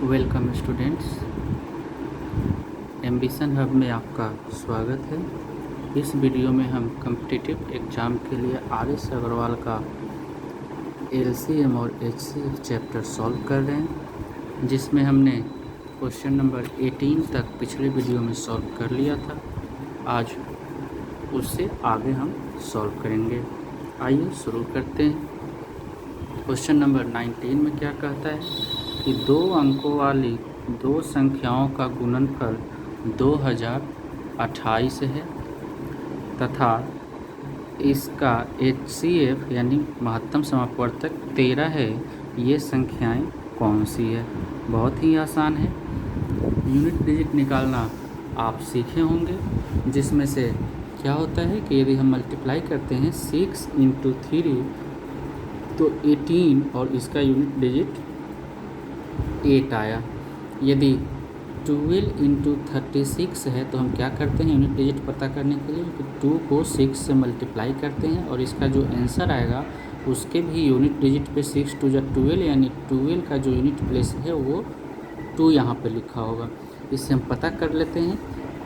Welcome students, ambition hub में आपका स्वागत है। इस वीडियो में हम कॉम्पिटिटिव एग्ज़ाम के लिए आर.एस. अग्रवाल का एलसीएम और एचसीएफ चैप्टर सॉल्व कर रहे हैं, जिसमें हमने क्वेश्चन नंबर 18 तक पिछले वीडियो में सॉल्व कर लिया था। आज उससे आगे हम सॉल्व करेंगे। आइए शुरू करते हैं। क्वेश्चन नंबर 19 में क्या कहता है कि 2 अंकों वाली 2 संख्याओं का गुणनफल 2028 है तथा इसका HCF यानी महत्तम समापवर्तक 13 है। ये संख्याएं कौन सी है? बहुत ही आसान है। यूनिट डिजिट निकालना आप सीखे होंगे, जिसमें से क्या होता है कि यदि हम मल्टीप्लाई करते हैं 6 × 3 तो 18 और इसका यूनिट डिजिट 8 आया। यदि 12 × 36 है तो हम क्या करते हैं यूनिट डिजिट पता करने के लिए कि 2 को 6 से मल्टीप्लाई करते हैं और इसका जो आंसर आएगा उसके भी यूनिट डिजिट पे 6 2 12 यानी 12 का जो यूनिट प्लेस है वो 2 यहाँ पे लिखा होगा। इससे हम पता कर लेते हैं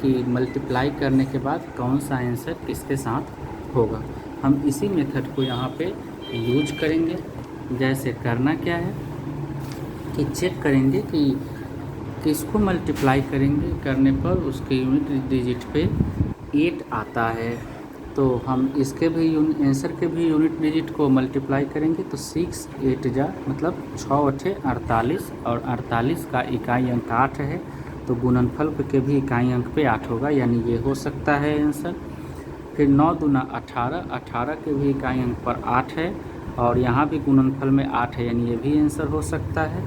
कि मल्टीप्लाई करने के बाद कौन सा आंसर किसके साथ होगा। हम इसी मेथड को यहाँ पे यूज करेंगे। जैसे करना क्या है कि चेक करेंगे कि किसको मल्टीप्लाई करेंगे, करने पर उसके यूनिट डिजिट पे 8 आता है तो हम इसके भी आंसर के भी यूनिट डिजिट को मल्टीप्लाई करेंगे तो 6 8 जा मतलब 6 8 48 और 48 का इकाई अंक 8 है तो गुणनफल के भी इकाई अंक पे 8 होगा, यानी ये हो सकता है आंसर। फिर 9 दूना 18, 18 के भी इकाई अंक पर 8 है और यहाँ भी गुणनफल में 8 है, यानी ये भी आंसर हो सकता है।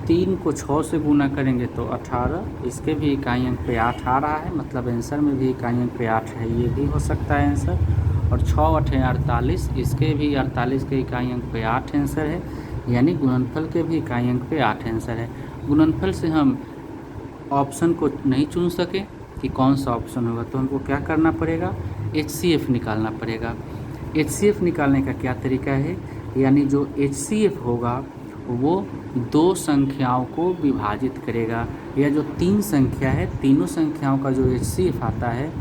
3 को 6 से गुना करेंगे तो 18, इसके भी इकाई अंक पे 8 आ रहा है, मतलब आंसर में भी इकाई अंक पे 8 है, ये भी हो सकता है आंसर। और 6 8 48, इसके भी 48 के इकाई अंक पे 8 आंसर है, यानी गुणनफल के भी इकाई अंक पे 8 आंसर है। गुणनफल से हम ऑप्शन को नहीं चुन सके कि कौन सा ऑप्शन होगा तो हमको क्या करना पड़ेगा, HCF निकालना पड़ेगा। HCF निकालने का क्या तरीका है, यानी जो HCF होगा वो 2 संख्याओं को विभाजित करेगा, या जो 3 संख्या है तीनों संख्याओं का जो HCF आता है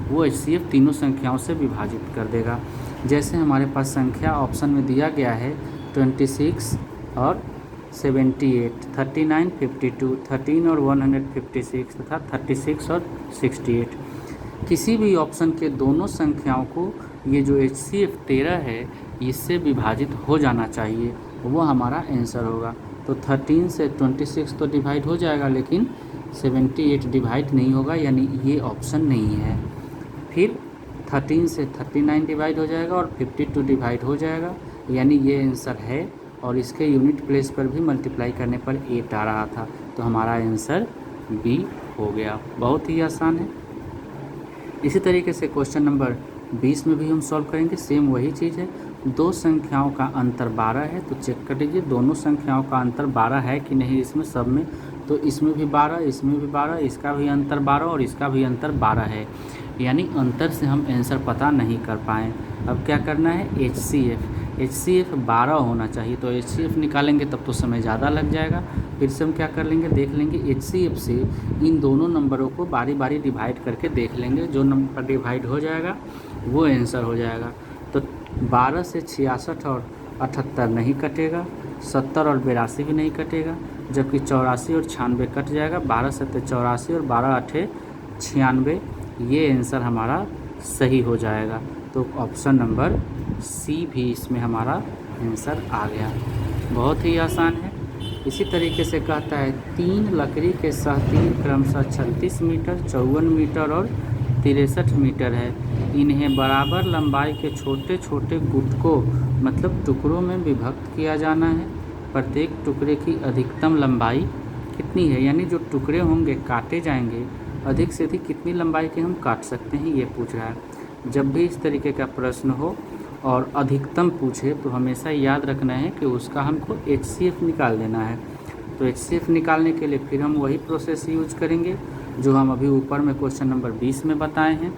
वो HCF तीनों संख्याओं से विभाजित कर देगा। जैसे हमारे पास संख्या ऑप्शन में दिया गया है 26 और 78, 39 52, 13 और 156 तथा 36 और 68। किसी भी ऑप्शन के दोनों संख्याओं को ये जो HCF 13 है इससे विभाजित हो जाना चाहिए, वो हमारा आंसर होगा। तो 13 से 26 तो डिवाइड हो जाएगा, लेकिन 78 डिवाइड नहीं होगा, यानी ये ऑप्शन नहीं है। फिर 13 से 39 डिवाइड हो जाएगा और 52 डिवाइड हो जाएगा, यानी ये आंसर है। और इसके यूनिट प्लेस पर भी मल्टीप्लाई करने पर 8 आ रहा था, तो हमारा आंसर B हो गया। बहुत ही आसान है। इसी तरीके से क्वेश्चन नंबर 20 में भी हम सॉल्व करेंगे। सेम वही चीज़ है, 2 संख्याओं का अंतर 12 है तो चेक कर लीजिए दोनों संख्याओं का अंतर 12 है कि नहीं इसमें सब में। तो इसमें भी 12, इसमें भी 12, इसका भी अंतर 12 और इसका भी अंतर 12 है, यानी अंतर से हम आंसर पता नहीं कर पाएँ। अब क्या करना है, HCF 12 होना चाहिए, तो HCF निकालेंगे तब तो समय ज़्यादा लग जाएगा। फिर से हम क्या कर लेंगे, देख लेंगे HCF से इन दोनों नंबरों को बारी बारी डिवाइड करके देख लेंगे, जो नंबर डिवाइड हो जाएगा वो आंसर हो जाएगा। तो 12 से 66 और 78 नहीं कटेगा, 70 और 82 भी नहीं कटेगा, जबकि 84 और 96 कट जाएगा। 12 से 84 और 12 8 96, ये आंसर हमारा सही हो जाएगा। तो ऑप्शन नंबर C भी इसमें हमारा आंसर आ गया। बहुत ही आसान है। इसी तरीके से कहता है 3 लकड़ी के सहतीर क्रमशः 36 मीटर, 54 मीटर और 63 मीटर है। इन्हें बराबर लंबाई के छोटे छोटे गुटकों मतलब टुकड़ों में विभक्त किया जाना है। प्रत्येक टुकड़े की अधिकतम लंबाई कितनी है, यानी जो टुकड़े होंगे काटे जाएंगे अधिक से अधिक कितनी लंबाई के हम काट सकते हैं, ये पूछ रहा है। जब भी इस तरीके का प्रश्न हो और अधिकतम पूछे तो हमेशा याद रखना है कि उसका हमको HCF निकाल देना है। तो HCF निकालने के लिए फिर हम वही प्रोसेस यूज करेंगे जो हम अभी ऊपर में क्वेश्चन नंबर 20 में बताए हैं,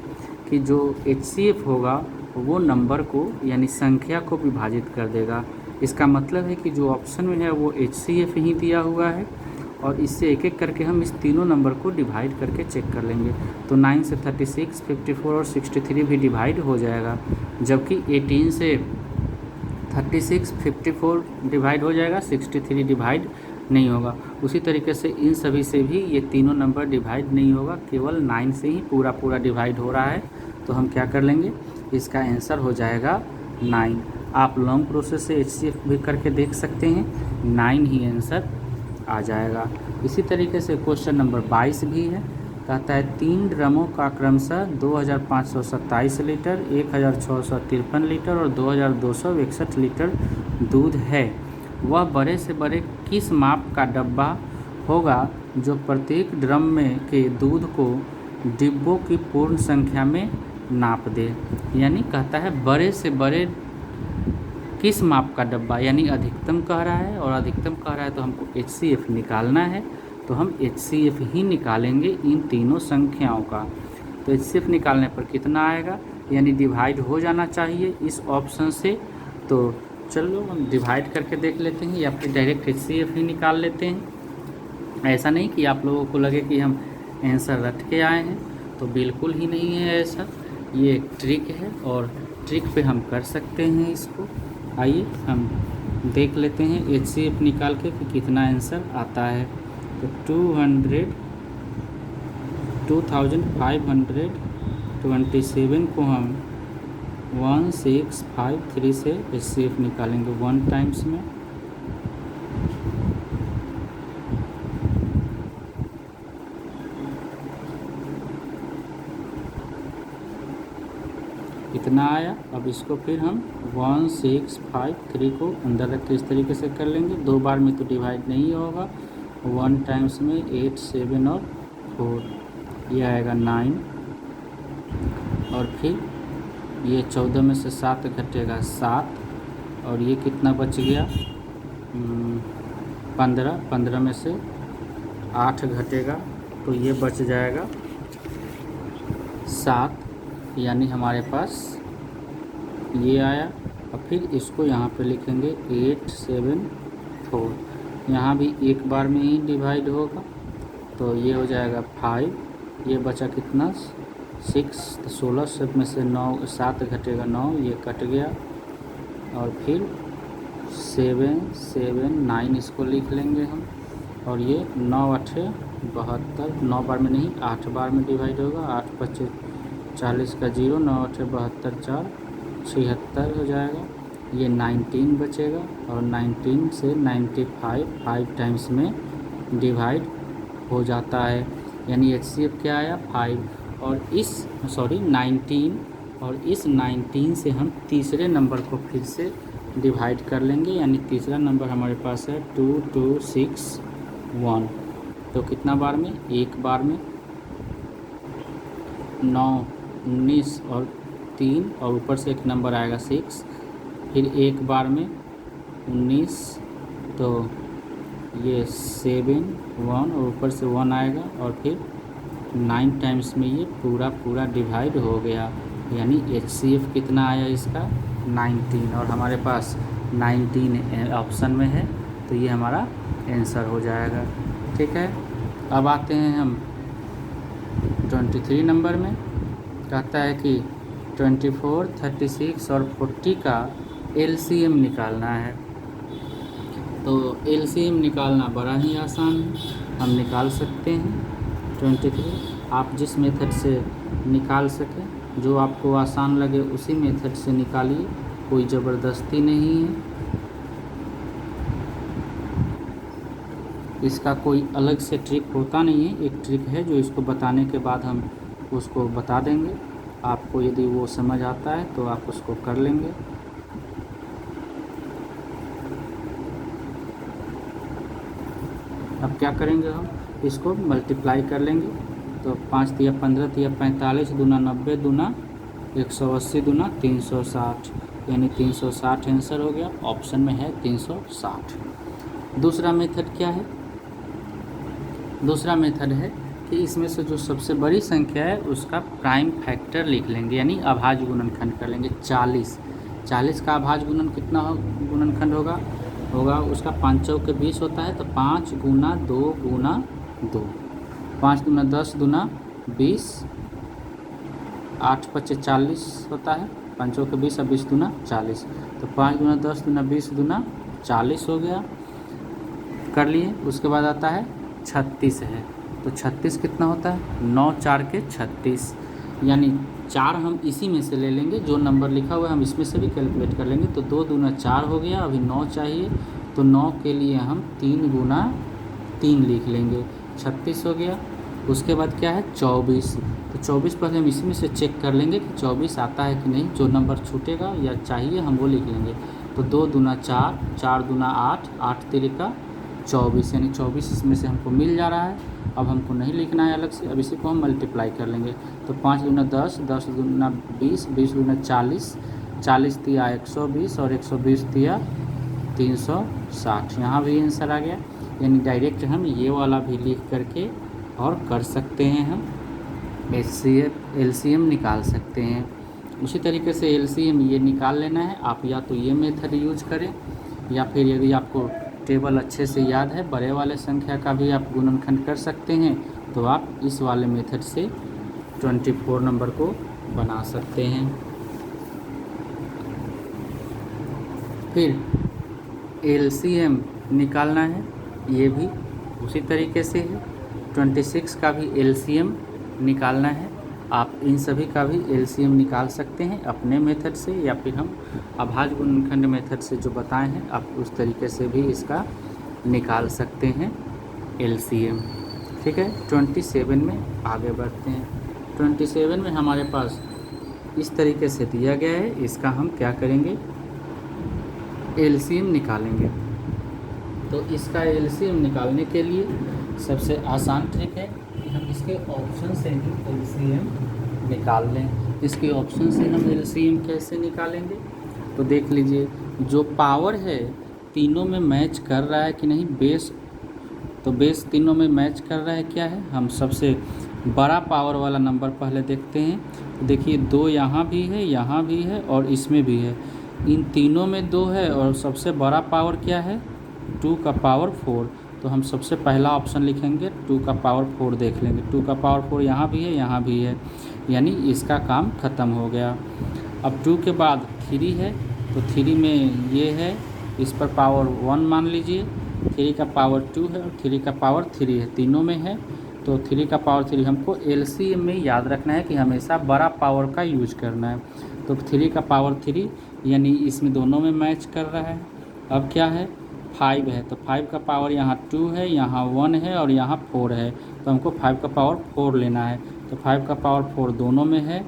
कि जो HCF होगा वो नंबर को यानी संख्या को विभाजित कर देगा। इसका मतलब है कि जो ऑप्शन में है वो HCF ही दिया हुआ है और इससे एक एक करके हम इस तीनों नंबर को डिवाइड करके चेक कर लेंगे। तो 9 से 36, 54 और 63 भी डिवाइड हो जाएगा, जबकि 18 से 36, 54 डिवाइड हो जाएगा, 63 डिवाइड नहीं होगा। उसी तरीके से इन सभी से भी ये तीनों नंबर डिवाइड नहीं होगा, केवल 9 से ही पूरा पूरा डिवाइड हो रहा है। तो हम क्या कर लेंगे, इसका आंसर हो जाएगा 9। आप लॉन्ग प्रोसेस से HCF भी करके देख सकते हैं, 9 ही आंसर आ जाएगा। इसी तरीके से क्वेश्चन नंबर 22 भी है। कहता है 3 ड्रमों का क्रमशः 2527 लीटर, 1653 लीटर और 2261 लीटर दूध है। वह बड़े से बड़े किस माप का डब्बा होगा जो प्रत्येक ड्रम में के दूध को डिब्बों की पूर्ण संख्या में नाप दे। यानी कहता है बड़े से बड़े किस माप का डब्बा, यानी अधिकतम कह रहा है, और अधिकतम कह रहा है तो हमको HCF निकालना है। तो हम HCF ही निकालेंगे इन तीनों संख्याओं का। तो HCF निकालने पर कितना आएगा, यानी डिवाइड हो जाना चाहिए इस ऑप्शन से। तो चलो हम डिवाइड करके देख लेते हैं, या फिर डायरेक्ट HCF ही निकाल लेते हैं। ऐसा नहीं कि आप लोगों को लगे कि हम आंसर रट के आए हैं, तो बिल्कुल ही नहीं है ऐसा। ये एक ट्रिक है और ट्रिक पे हम कर सकते हैं इसको। आइए हम देख लेते हैं HCF निकाल के कि कितना आंसर आता है। तो 2527 को हम 1653 से HCF निकालेंगे 1 टाइम्स में। इतना आया। अब इसको फिर हम 1653 को अंदर रख के इस तरीके से कर लेंगे। 2 बार में तो डिवाइड नहीं होगा। 1 टाइम्स में 8, 7 और 4, ये आएगा 9। और फिर ये 14 में से 7 घटेगा 7, और ये कितना बच गया 15। 15 में से 8 घटेगा तो ये बच जाएगा 7, यानी हमारे पास ये आया। और फिर इसको यहाँ पे लिखेंगे 8, 7, 4। यहाँ भी एक बार में ही डिवाइड होगा, तो ये हो जाएगा 5। ये बचा कितना 6, 16 सब में से 9, 7 घटेगा 9, ये कट गया। और फिर 7, 7, 9 इसको लिख लेंगे हम। और ये 9, 8, 72, 9 बार में नहीं 8 बार में डिवाइड होगा। 8, 25, 40 का 0, 9, 8, 72, 4, 76 हो जाएगा। ये 19 बचेगा, और 19 से 95 5 टाइम्स में डिवाइड हो जाता है, यानी HCF क्या आया 5। और 19, और इस 19 से हम तीसरे नंबर को फिर से डिवाइड कर लेंगे, यानी तीसरा नंबर हमारे पास है 2261। तो कितना बार में, एक बार में 9, 19 और 3, और ऊपर से एक नंबर आएगा 6। फिर एक बार में 19, तो ये 7, 1 और ऊपर से 1 आएगा। और फिर 9 टाइम्स में ये पूरा डिवाइड हो गया, यानी HCF कितना आया इसका 19, और हमारे पास 19 ऑप्शन में है, तो ये हमारा आंसर हो जाएगा। ठीक है, अब आते हैं हम 23 नंबर में। कहता है कि 24, 36 और 40 का LCM निकालना है। तो LCM निकालना बड़ा ही आसान है, हम निकाल सकते हैं 23। आप जिस मेथड से निकाल सकें, जो आपको आसान लगे उसी मेथड से निकालिए, कोई ज़बरदस्ती नहीं है। इसका कोई अलग से ट्रिक होता नहीं है, एक ट्रिक है जो इसको बताने के बाद हम उसको बता देंगे। आपको यदि वो समझ आता है तो आप उसको कर लेंगे। अब क्या करेंगे, हम इसको मल्टीप्लाई कर लेंगे। तो 5 तिया 15 तिया 45 दूना 90 दूना 180 दूना 360, यानी 360 आंसर हो गया। ऑप्शन में है 360। दूसरा मेथड क्या है, दूसरा मेथड है कि इसमें से जो सबसे बड़ी संख्या है उसका प्राइम फैक्टर लिख लेंगे, यानी अभाज्य गुणनखंड कर लेंगे। 40 का अभाज्य गुणन कितना गुणनखंड होगा होगा उसका 5 चौके 20 होता है, तो 5 गुना 2 गुना 2, 5 दूना 10 दूना 20, 8 पच्चे 40 होता है, 5 चौके 20 और 20 दूना 40, तो 5 दूना 10 दूना 20 दूना 40 हो गया, कर लिए। उसके बाद आता है 36 है, तो 36 कितना होता है, 9 4 के 36, यानी 4 हम इसी में से ले लेंगे, जो नंबर लिखा हुआ है हम इसमें से भी कैलकुलेट कर लेंगे, तो 2 दूना 4 हो गया, अभी 9 चाहिए, तो 9 के लिए हम 3 गुना 3 लिख लेंगे, 36 हो गया। उसके बाद क्या है 24, तो 24 पहले हम इसी में से चेक कर लेंगे कि 24 आता है कि नहीं, जो नंबर छूटेगा या चाहिए हम वो लिख लेंगे, तो 2 दूना 4, 4 दूना 8, 8 तिरिका 24, यानी 24 इसमें से हमको मिल जा रहा है। अब हमको नहीं लिखना है अलग से, अब इसी को हम मल्टीप्लाई कर लेंगे, तो 5 दूना 10, 10 दूना 20, 20 दूना 40, 40 दिया 120 और 120 दिया 360, यहाँ भी आंसर आ गया। यानी डायरेक्ट हम ये वाला भी लिख करके और कर सकते हैं, हम एलसीएम निकाल सकते हैं। उसी तरीके से एलसीएम ये निकाल लेना है, आप या तो ये मेथड यूज करें, या फिर यदि आपको टेबल अच्छे से याद है, बड़े वाले संख्या का भी आप गुणनखंड कर सकते हैं, तो आप इस वाले मेथड से 24 नंबर को बना सकते हैं। फिर एलसीएम निकालना है, ये भी उसी तरीके से है। 26 का भी एलसीएम निकालना है, आप इन सभी का भी एलसीएम निकाल सकते हैं अपने मेथड से, या फिर हम अभाज्य गुणनखंड मेथड से जो बताए हैं आप उस तरीके से भी इसका निकाल सकते हैं एलसीएम। ठीक है, 27 में आगे बढ़ते हैं। 27 में हमारे पास इस तरीके से दिया गया है, इसका हम क्या करेंगे, एलसीएम निकालेंगे। तो इसका एलसीएम निकालने के लिए सबसे आसान ट्रिक है कि हम इसके ऑप्शन से ही एलसीएम निकाल लें। इसके ऑप्शन से हम एलसीएम कैसे निकालेंगे, तो देख लीजिए, जो पावर है तीनों में मैच कर रहा है कि नहीं, बेस, तो बेस तीनों में मैच कर रहा है, क्या है, हम सबसे बड़ा पावर वाला नंबर पहले देखते हैं। तो देखिए 2 यहाँ भी है और इसमें भी है, इन तीनों में 2 है, और सबसे बड़ा पावर क्या है, 2 का पावर 4, तो हम सबसे पहला ऑप्शन लिखेंगे 2 का पावर 4, देख लेंगे 2 का पावर 4 यहाँ भी है, यानी इसका काम ख़त्म हो गया। अब 2 के बाद 3 है, तो 3 में ये है, इस पर पावर 1 मान लीजिए, 3 का पावर 2 है और 3 का पावर 3 है, तीनों में है, तो 3 का पावर 3 हमको एलसीएम में याद रखना है कि हमेशा बड़ा पावर का यूज करना है। तो 3 का पावर 3 यानी इसमें दोनों में मैच कर रहा है। अब क्या है, 5 है, तो 5 का पावर यहाँ 2 है, यहाँ 1 है और यहाँ 4 है, तो हमको 5 का पावर 4 लेना है, तो 5 का पावर 4 दोनों में है।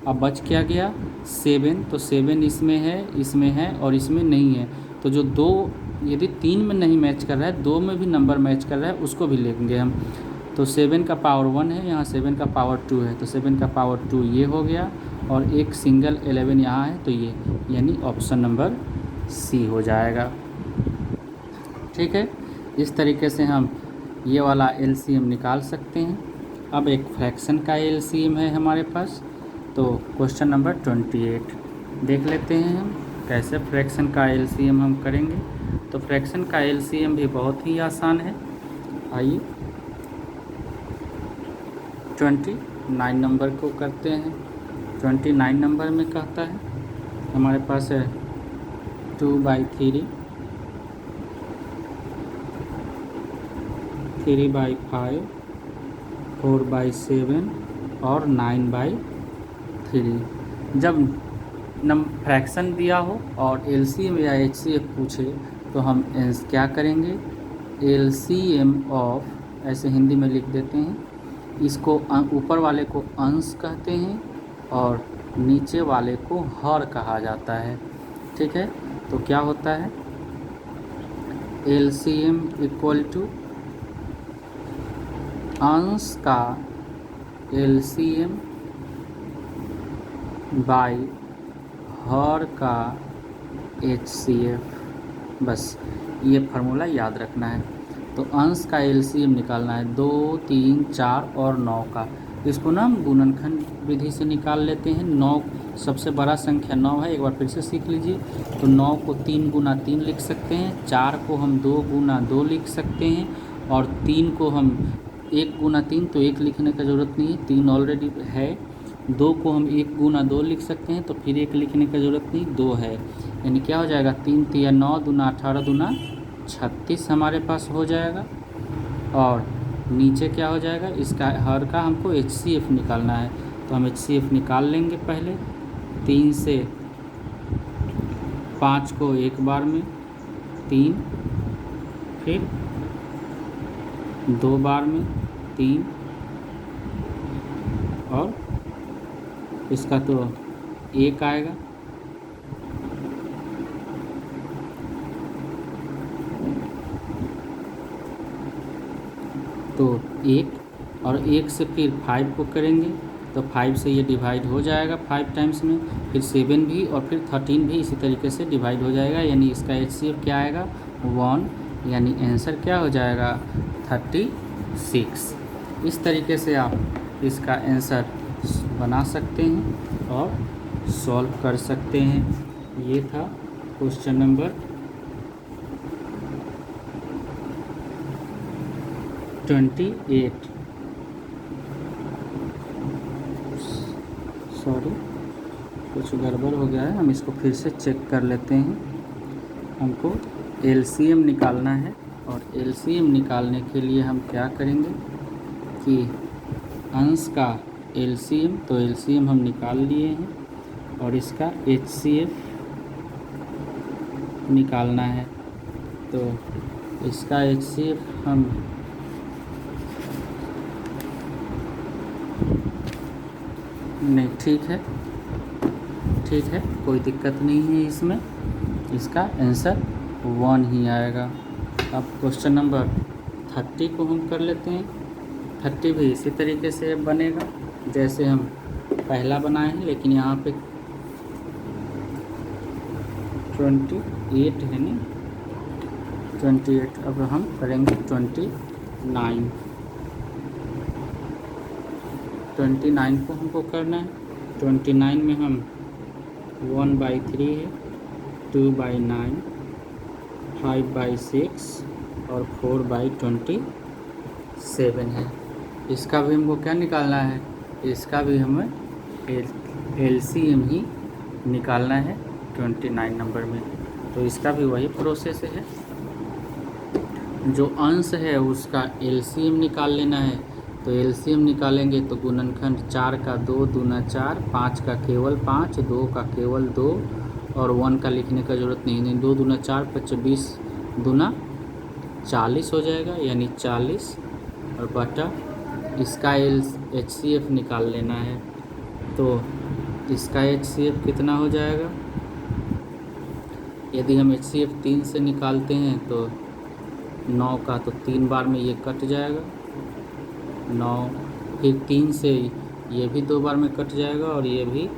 अब बच क्या गया 7, तो 7 इसमें है और इसमें नहीं है, तो जो 2 यदि 3 में नहीं मैच कर रहा है, 2 में भी नंबर मैच कर रहा है, उसको भी लेंगे हम। तो 7 का पावर 1 है, यहाँ 7 का पावर 2 है, तो 7 का पावर 2 ये हो गया, और एक सिंगल 11 यहाँ है, तो ये, यानी ऑप्शन नंबर सी हो जाएगा। ठीक है, इस तरीके से हम ये वाला एलसीएम निकाल सकते हैं। अब एक फ्रैक्शन का एलसीएम है हमारे पास, तो क्वेश्चन नंबर 28 देख लेते हैं हम कैसे फ्रैक्शन का एलसीएम हम करेंगे। तो फ्रैक्शन का एलसीएम भी बहुत ही आसान है, आइए 29 नंबर को करते हैं। 29 नंबर में कहता है हमारे पास है 2/3, 3/5, 4/7 और 9/3। जब फ्रैक्शन दिया हो और एलसीएम या एचसीएफ पूछे, तो हम क्या करेंगे, एलसीएम ऑफ, ऐसे हिंदी में लिख देते हैं, इसको ऊपर वाले को अंश कहते हैं और नीचे वाले को हर कहा जाता है। ठीक है, तो क्या होता है, एलसीएम इक्वल टू अंश का एलसीएम बाय हर का एचसीएफ, बस ये फार्मूला याद रखना है। तो अंश का एलसीएम निकालना है 2, 3, 4 और 9 का, इसको ना हम गुणनखंड विधि से निकाल लेते हैं। 9 सबसे बड़ा संख्या 9 है, एक बार फिर से सीख लीजिए। तो 9 को 3 गुना 3 लिख सकते हैं, 4 को हम 2 गुना 2 लिख सकते हैं, और 3 को हम 1 गुना 3, तो 1 लिखने का ज़रूरत नहीं है, 3 ऑलरेडी है। 2 को हम 1 गुना 2 लिख सकते हैं, तो फिर 1 लिखने का ज़रूरत नहीं, 2 है। यानी क्या हो जाएगा, 3 तिया 9 दूना 18 दूना 36 हमारे पास हो जाएगा। और नीचे क्या हो जाएगा, इसका हर का हमको HCF निकालना है, तो हम HCF निकाल लेंगे पहले। 3 से 5 को एक बार में, 3, फिर 2 बार में 3, और इसका तो 1 आएगा। तो 1 और 1 से फिर 5 को करेंगे, तो 5 से ये डिवाइड हो जाएगा 5 टाइम्स में, फिर 7 भी और फिर 13 भी इसी तरीके से डिवाइड हो जाएगा। यानी इसका HCF क्या आएगा, 1, यानी आंसर क्या हो जाएगा, 36। इस तरीके से आप इसका आंसर बना सकते हैं और सॉल्व कर सकते हैं। ये था क्वेश्चन नंबर 28। सॉरी, कुछ गड़बड़ हो गया है, हम इसको फिर से चेक कर लेते हैं। हमको LCM निकालना है, और LCM निकालने के लिए हम क्या करेंगे कि अंश का LCM, तो LCM हम निकाल लिए हैं, और इसका HCF निकालना है। तो इसका HCF हम नहीं, ठीक है, कोई दिक्कत नहीं है इसमें, इसका आंसर 1 ही आएगा। अब क्वेश्चन नंबर 30 को हम कर लेते हैं। 30 भी इसी तरीके से बनेगा जैसे हम पहला बनाए हैं, लेकिन यहाँ पे 28 है नहीं, 28। अब हम करेंगे 29। 29 को हमको करना है। 29 में हम 1/3 है, 2/9, 5/6 और 4/27 है। इसका भी हमको क्या निकालना है, इसका भी हमें LCM ही निकालना है 29 नंबर में। तो इसका भी वही प्रोसेस है, जो अंश है उसका LCM निकाल लेना है। तो LCM निकालेंगे तो गुणनखंड 4 का 2 दूना 4, 5 का केवल 5, 2 का केवल 2, और 1 का लिखने का ज़रूरत नहीं। 2 दूना 4, 25 दूना 40 हो जाएगा, यानी 40, और बटा इसका HCF निकाल लेना है। तो इसका HCF कितना हो जाएगा, यदि हम HCF 3 से निकालते हैं तो 9 का तो 3 बार में ये कट जाएगा, 9, फिर 3 से ये भी 2 बार में कट जाएगा, और ये भी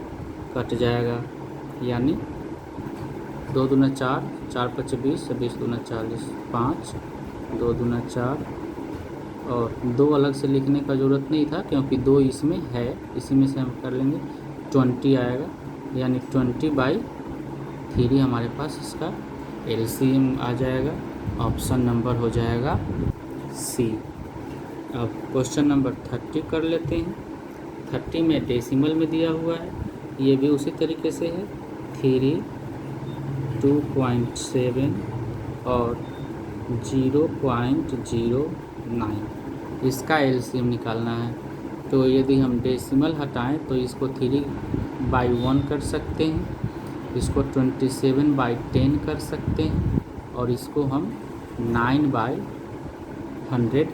कट जाएगा, यानी 2 दूना 4, 4 5 20, 20 दूना 40, 5, 2 दूना 4, और 2 अलग से लिखने का ज़रूरत नहीं था क्योंकि 2 इसमें है, इसी में से हम कर लेंगे, 20 आएगा, यानी 20/3 हमारे पास इसका LCM आ जाएगा। ऑप्शन नंबर हो जाएगा C। अब क्वेश्चन नंबर 30 कर लेते हैं। 30 में डेसिमल में दिया हुआ है, ये भी उसी तरीके से है, 3, 2.7 और 0.09। इसका LCM निकालना है। तो यदि हम डेसिमल हटाएं तो इसको 3/1 कर सकते हैं, इसको 27/10 कर सकते हैं, और इसको हम 9/100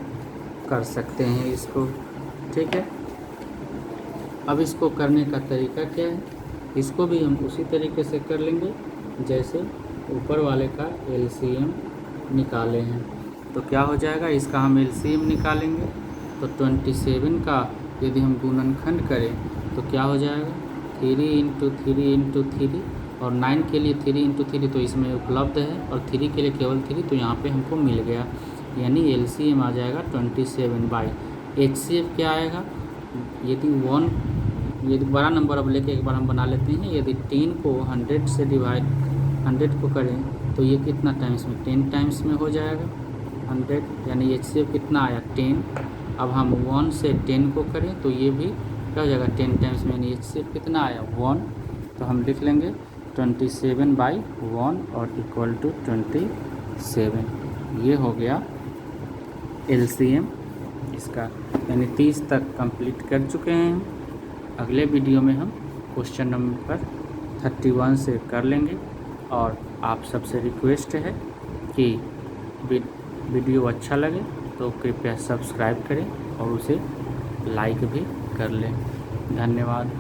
कर सकते हैं इसको, ठीक है। अब इसको करने का तरीका क्या है, इसको भी हम उसी तरीके से कर लेंगे जैसे ऊपर वाले का LCM निकाले हैं। तो क्या हो जाएगा, इसका हम LCM निकालेंगे तो 27 का यदि हम गुणनखंड करें तो क्या हो जाएगा, 3 × 3 × 3, और 9 के लिए 3 × 3 तो इसमें उपलब्ध है, और 3 के लिए केवल 3, तो यहाँ पे हमको मिल गया, यानी LCM आ जाएगा 27/। HCF क्या आएगा, यदि बड़ा नंबर अब लेके एक बार हम बना लेते हैं। यदि 10 को 100 से डिवाइड 100 को करें तो ये कितना टाइम्स में 10 टाइम्स में हो जाएगा 100, यानी HCF कितना आया 10। अब हम 1 से 10 को करें तो ये भी क्या हो जाएगा 10 टाइम्स में, यानी HCF कितना आया 1। तो हम लिख लेंगे 27/1 और इक्वल टू 27। ये हो गया LCM इसका, यानी 30 तक कंप्लीट कर चुके हैं। अगले वीडियो में हम क्वेश्चन नंबर 31 से कर लेंगे। और आप सबसे रिक्वेस्ट है कि वीडियो अच्छा लगे तो कृपया सब्सक्राइब करें और उसे लाइक भी कर लें। धन्यवाद।